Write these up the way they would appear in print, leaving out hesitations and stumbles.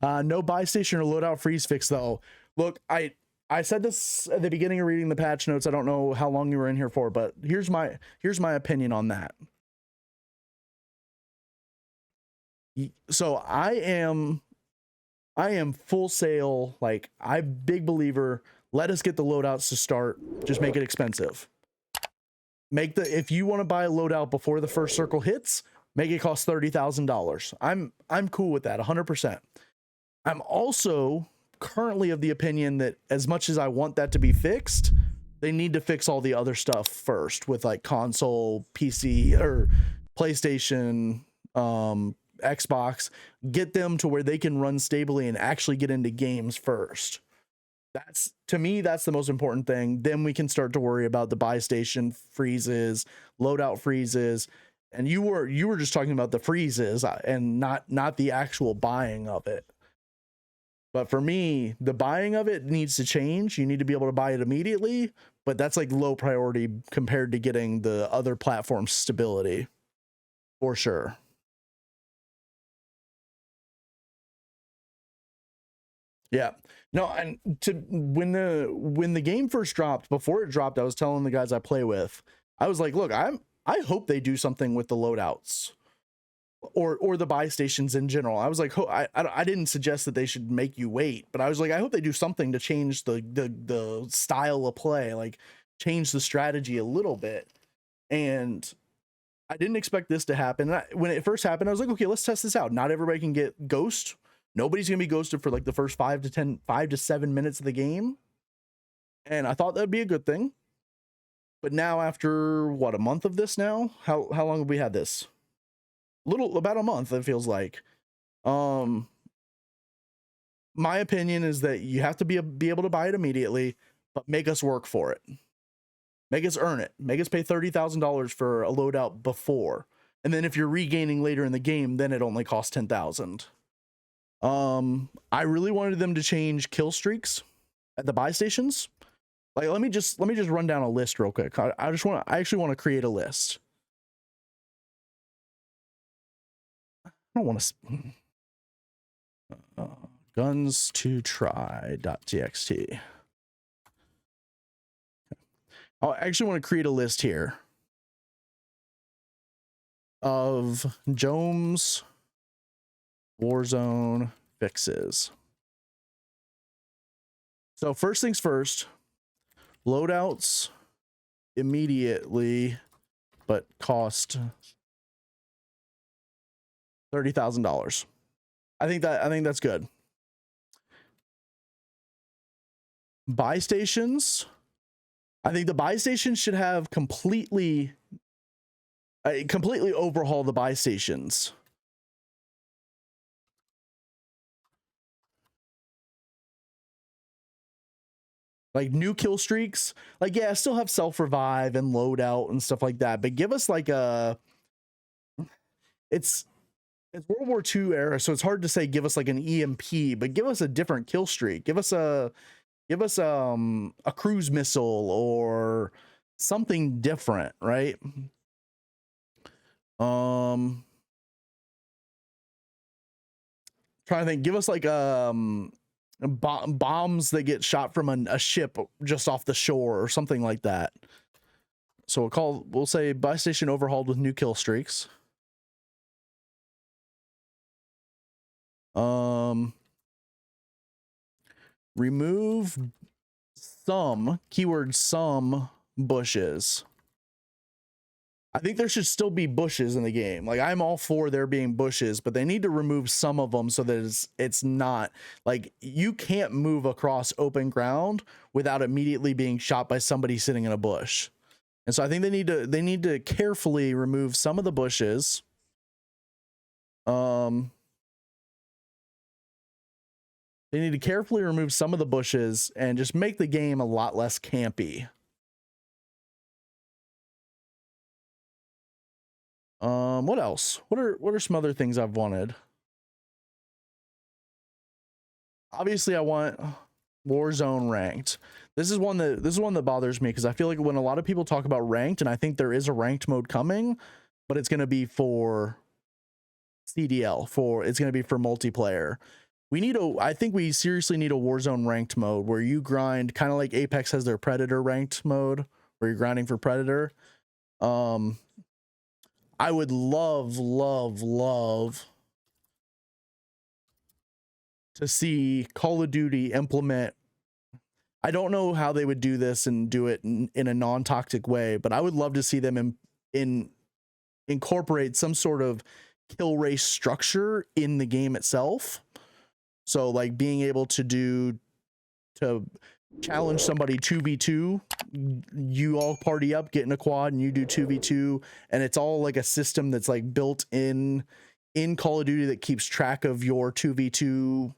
No buy station or loadout freeze fix though. Look, I said this at the beginning of reading the patch notes. I don't know how long you were in here for, but here's my opinion on that. So I am full sale. Like, I'm big believer. Let us get the loadouts to start. Just make it expensive. Make the, if you want to buy a loadout before the first circle hits, make it cost $30,000. I'm cool with that 100%. I'm also currently of the opinion that as much as I want that to be fixed, they need to fix all the other stuff first with like console, PC, or PlayStation, Xbox. Get them to where they can run stably and actually get into games first. That's, to me, that's the most important thing. Then we can start to worry about the buy station freezes, loadout freezes. And you were just talking about the freezes and not the actual buying of it. But for me, the buying of it needs to change. You need to be able to buy it immediately, but that's like low priority compared to getting the other platform stability, for sure. Yeah. No, and when the game first dropped, before it dropped, I was telling the guys I play with, I was like, look, I hope they do something with the loadouts or the buy stations in general. I was like, I didn't suggest that they should make you wait, but I was like, I hope they do something to change the style of play, like change the strategy a little bit. And I didn't expect this to happen. When it first happened, I was like, okay, let's test this out. Not everybody can get ghost. Nobody's gonna be ghosted for like the first 5 to 7 minutes of the game. And I thought that'd be a good thing. But now, after what, a month of this now? How long have we had this? About a month, it feels like. My opinion is that you have to be able to buy it immediately, but make us work for it. Make us earn it. Make us pay $30,000 for a loadout before. And then if you're regaining later in the game, then it only costs $10,000. I really wanted them to change kill streaks at the buy stations. Like, let me just run down a list real quick. I actually want to create a list. I don't want to guns to try.txt. I actually want to create a list here of Jones Warzone fixes. So first things first, loadouts immediately, but cost $30,000. I think that's good. Buy stations. I think the buy stations should have completely overhaul the buy stations. Like new kill streaks, like, yeah, still have self-revive and loadout and stuff like that, but give us like it's World War II era, so it's hard to say give us like an EMP, but give us a different kill streak. Give us a cruise missile or something different, right? Trying to think, give us like bombs that get shot from a ship just off the shore or something like that. So we'll say buy station overhauled with new kill streaks. Remove some bushes. I think there should still be bushes in the game. Like, I'm all for there being bushes, but they need to remove some of them so that it's not like you can't move across open ground without immediately being shot by somebody sitting in a bush. And so I think they need to carefully remove some of the bushes. They need to carefully remove some of the bushes and just make the game a lot less campy. What else? What are some other things I've wanted? Obviously, I want Warzone ranked. This is one that bothers me because I feel like when a lot of people talk about ranked, and I think there is a ranked mode coming, but it's going to be for CDL, it's going to be for multiplayer. I think we seriously need a Warzone ranked mode where you grind, kind of like Apex has their Predator ranked mode where you're grinding for Predator. I would love to see Call of Duty implement. I don't know how they would do this and do it in a non-toxic way, but I would love to see them incorporate some sort of kill race structure in the game itself. So like being able to challenge somebody 2v2, you all party up, get in a quad, and you do 2v2, and it's all like a system that's like built in Call of Duty that keeps track of your 2v2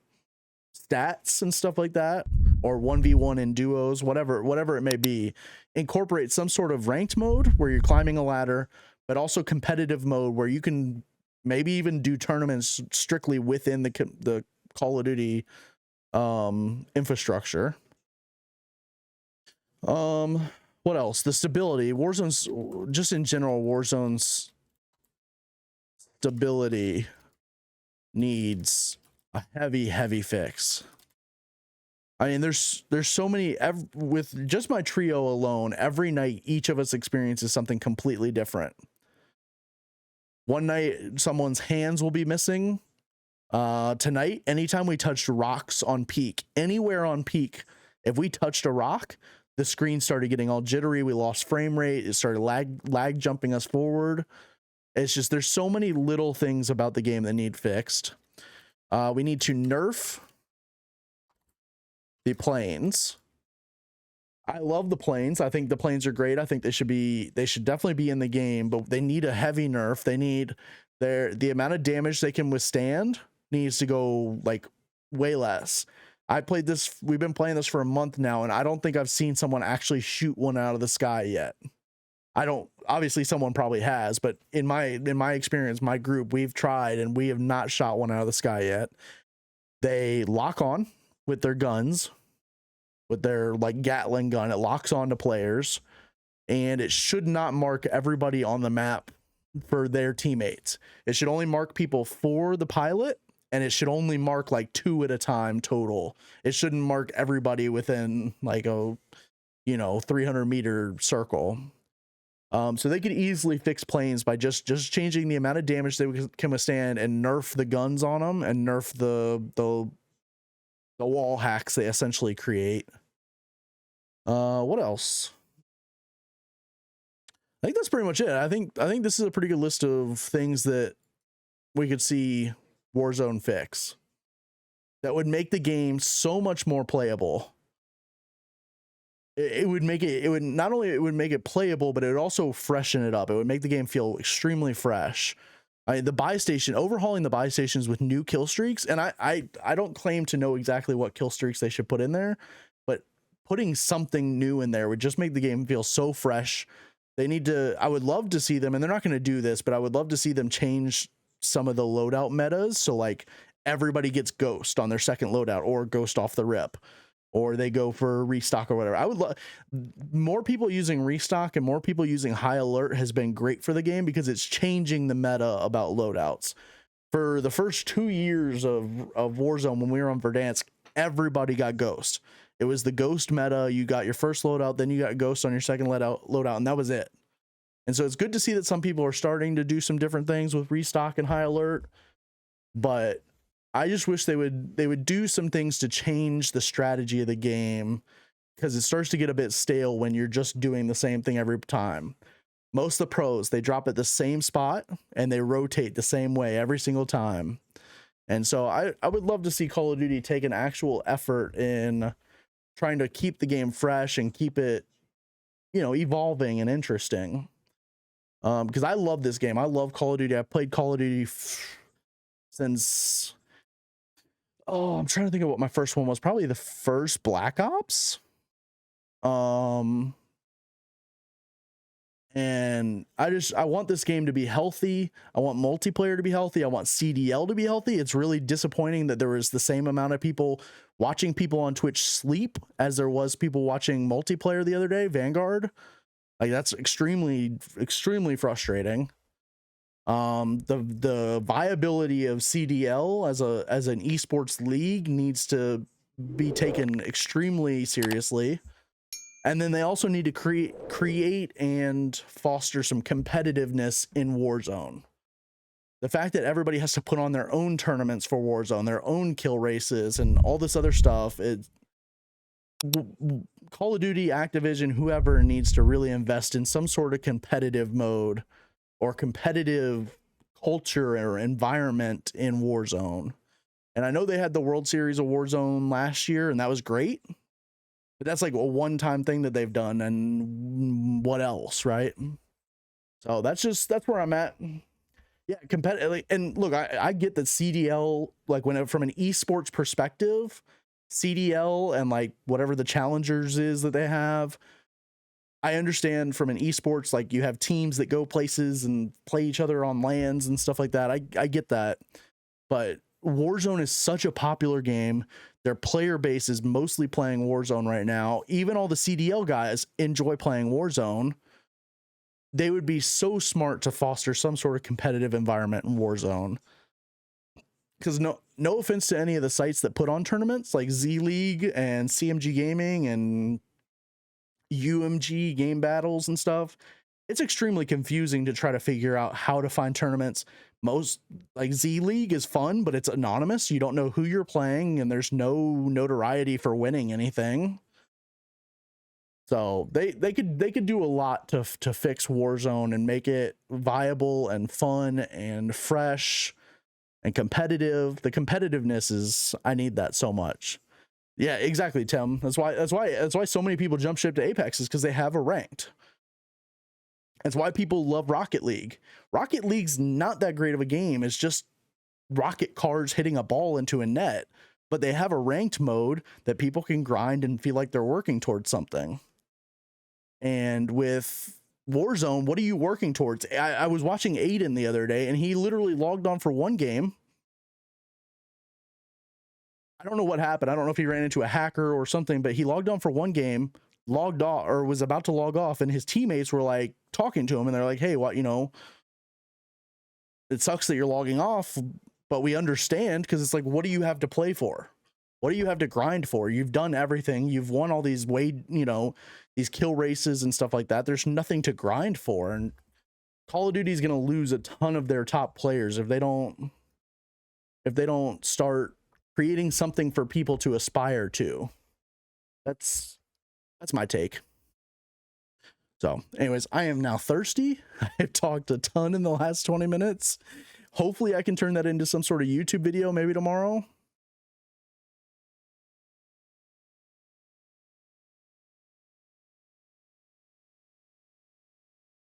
stats and stuff like that, or 1v1 in duos, whatever it may be. Incorporate some sort of ranked mode where you're climbing a ladder, but also competitive mode where you can maybe even do tournaments strictly within the Call of Duty infrastructure. What else? The stability. Warzone's, just in general, Warzone's stability needs a heavy fix. I mean, there's so many, with just my trio alone, every night each of us experiences something completely different. One night someone's hands will be missing. Tonight, anytime we touched rocks on peak, anywhere on peak, if we touched a rock, the screen started getting all jittery. We lost frame rate. It started lag jumping us forward. It's just, there's so many little things about the game that need fixed. We need to nerf the planes. I love the planes. I think the planes are great. I think they should definitely be in the game, but they need a heavy nerf. They need the amount of damage they can withstand needs to go like way less. We've been playing this for a month now, and I don't think I've seen someone actually shoot one out of the sky yet. Obviously someone probably has, but in my experience, my group, we've tried and we have not shot one out of the sky yet. They lock on with their guns, with their like Gatling gun. It locks on to players, and it should not mark everybody on the map for their teammates. It should only mark people for the pilot, and it should only mark like 2 at a time total. It shouldn't mark everybody within like a 300-meter circle. So they could easily fix planes by just changing the amount of damage they can withstand, and nerf the guns on them, and nerf the wall hacks they essentially create. What else? I think that's pretty much it. I think this is a pretty good list of things that we could see Warzone fix that would make the game so much more playable. It would make it playable, but it would also freshen it up. It would make the game feel extremely fresh. The buy station, overhauling the buy stations with new kill streaks, and I don't claim to know exactly what kill streaks they should put in there, but putting something new in there would just make the game feel so fresh. I would love to see them, and they're not going to do this, but I would love to see them change some of the loadout metas. So like everybody gets ghost on their second loadout, or ghost off the rip, or they go for restock or whatever. I would love more people using restock, and more people using high alert has been great for the game because it's changing the meta about loadouts. For the first 2 years of Warzone, when we were on Verdansk, everybody got ghost. It was the ghost meta. You got your first loadout, then you got ghost on your second loadout, and that was it. And so it's good to see that some people are starting to do some different things with restock and high alert, but I just wish they would do some things to change the strategy of the game, because it starts to get a bit stale when you're just doing the same thing every time. Most of the pros, they drop at the same spot and they rotate the same way every single time. And so I would love to see Call of Duty take an actual effort in trying to keep the game fresh and keep it, evolving and interesting. Because I love this game. I love Call of Duty. I've played Call of Duty since... I'm trying to think of what my first one was. Probably the first Black Ops. And I want this game to be healthy. I want multiplayer to be healthy. I want CDL to be healthy. It's really disappointing that there was the same amount of people watching people on Twitch sleep as there was people watching multiplayer the other day, Vanguard. Like, that's extremely, extremely frustrating. The viability of CDL as an esports league needs to be taken extremely seriously. And then they also need to create and foster some competitiveness in Warzone. The fact that everybody has to put on their own tournaments for Warzone, their own kill races, and all this other stuff, Call of Duty, Activision, whoever needs to really invest in some sort of competitive mode or competitive culture or environment in Warzone. And I know they had the World Series of Warzone last year, and that was great. But that's like a one-time thing that they've done, and what else, right? So that's where I'm at. Yeah, competitive. And look, I get that CDL, like from an esports perspective, CDL and like whatever the challengers is that they have, I understand from an esports, like you have teams that go places and play each other on lands and stuff like that. I get that. But Warzone is such a popular game. Their player base is mostly playing Warzone right now. Even all the CDL guys enjoy playing Warzone. They would be so smart to foster some sort of competitive environment in Warzone. Because no offense to any of the sites that put on tournaments like Z League and CMG Gaming and UMG Game Battles and stuff, it's extremely confusing to try to figure out how to find tournaments. Most like Z League is fun, but it's anonymous. You don't know who you're playing, and there's no notoriety for winning anything. So they could do a lot to fix Warzone and make it viable and fun and fresh and competitive. The competitiveness is, I need that so much. Yeah, exactly, Tim. That's why so many people jump ship to Apex, is because they have a ranked. That's why people love Rocket League. Rocket League's not that great of a game. It's just rocket cars hitting a ball into a net, but they have a ranked mode that people can grind and feel like they're working towards something. And with Warzone, what are you working towards? I was watching Aiden the other day, and he literally logged on for one game. I don't know what happened. I don't know if he ran into a hacker or something, but he logged on for one game, logged off, or was about to log off, and his teammates were like talking to him, and they're like, hey, what, it sucks that you're logging off, but we understand, because it's like, what do you have to play for? What do you have to grind for? You've done everything. You've won all these these kill races and stuff like that. There's nothing to grind for. And Call of Duty is going to lose a ton of their top players if they don't start creating something for people to aspire to. That's my take. So anyways, I am now thirsty. I've talked a ton in the last 20 minutes. Hopefully I can turn that into some sort of YouTube video maybe tomorrow.